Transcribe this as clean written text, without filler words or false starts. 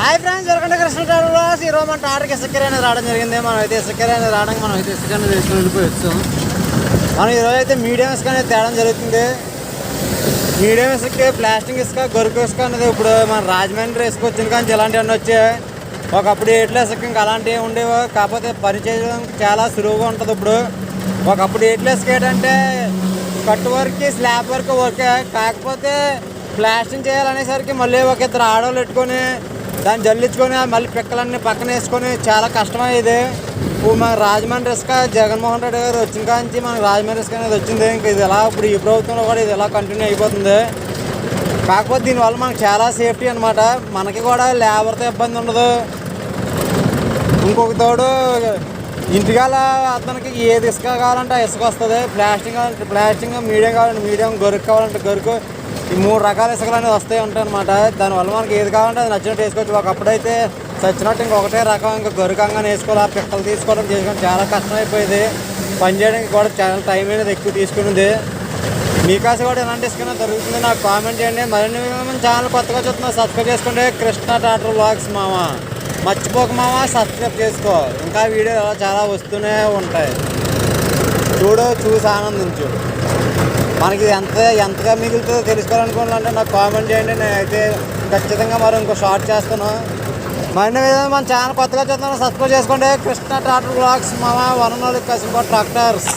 Hi friends, welcome to Krishna travel vlogs. ఈరోజు మన టాటర్కి ఇసుక అనేది రావడం జరిగింది. మనం అయితే ఇసుక అనేది రావడానికి మనం అయితే ఇసుక అనేది వేసుకొని వెళ్ళిపోవచ్చు. మనం ఈరోజు అయితే మీడియం ఇసుక అనేది తేడం జరుగుతుంది. మీడియం ఇసుక, ప్లాస్టిక్ ఇసుక, గొరుకు ఇసుక అనేది ఇప్పుడు మన రాజమండ్రి ఇసుక వచ్చింది కానీ ఇలాంటివన్నీ వచ్చాయి. ఒకప్పుడు ఏట్ల ఇసుక ఇంకా అలాంటివి ఉండేవి, కాకపోతే పని చేయడం చాలా సులువుగా ఉంటుంది. ఇప్పుడు ఒకప్పుడు ఏట్ల ఇసుక ఏంటంటే cut work, slab work okay, కాకపోతే ప్లాస్టింగ్ చేయాలనేసరికి మళ్ళీ ఒక ఇద్దరు ఆడవాళ్ళు పెట్టుకొని దాన్ని జల్లించుకొని మళ్ళీ పిక్కలన్నీ పక్కన వేసుకొని చాలా కష్టమయ్యేది. ఇప్పుడు మన రాజమండ్రి ఇసుక జగన్మోహన్ రెడ్డి గారు వచ్చిన కాంచి మనకు రాజమండ్రి ఇసుక అనేది వచ్చింది. ఇంకా ఇది ఎలా ఇప్పుడు ఈ ప్రభుత్వంలో కూడా ఇది ఎలా కంటిన్యూ అయిపోతుంది. కాకపోతే దీనివల్ల మనకు చాలా సేఫ్టీ అనమాట. మనకి కూడా లేబర్తో ఇబ్బంది ఉండదు. ఇంకొక తోడు ఇంటికాల అతనికి ఏది ఇసుక కావాలంటే ఇసుక వస్తుంది. ప్లాస్టిక్ కావాలంటే ప్లాస్టిక్, మీడియం కావాలంటే మీడియం, గొరుకు కావాలంటే గొరుకు, ఈ 3 రకాల ఇసుకలు అనేది వస్తాయి ఉంటాయి అనమాట. దానివల్ల మనకి ఏది కావాలంటే అది నచ్చినట్టు వేసుకోవచ్చు. ఒకప్పుడైతే చచ్చినట్టు ఇంకొకటే రకం ఇంకా గొరుకంగానే వేసుకోవాలి. ఆ పిక్కలు తీసుకోవడం చేసుకోవడం చాలా కష్టమైపోయేది. పని చేయడానికి కూడా చాలా టైం అనేది ఎక్కువ తీసుకునేది. మీకాసి కూడా ఎలాంటి ఇసుక దొరుకుతుంది నాకు కామెంట్ చేయండి. మరిన్ని మన ఛానల్ కొత్తగా చూస్తున్నా సబ్స్క్రైబ్ చేసుకోండి. కృష్ణ టాటర్ వ్లాగ్స్ మామ, మర్చిపోక మామ, సబ్స్క్రైబ్ చేసుకో. ఇంకా వీడియో చాలా వస్తూనే ఉంటాయి. చూసి ఆనందించు. మనకి ఎంతగా మిగులుతుందో తెలుసుకోవాలనుకోవాలంటే నాకు కామెంట్ చేయండి. నేనైతే ఖచ్చితంగా మరి ఇంకో షార్ట్ చేస్తాను. మరిన్ని విధంగా మన ఛానల్ కొత్తగా చూస్తున్నాను సబ్స్క్రైబ్ చేసుకోండి. కృష్ణ టాటర్ వ్లాగ్స్ మామ, 1 కసింప ట్రాక్టర్స్.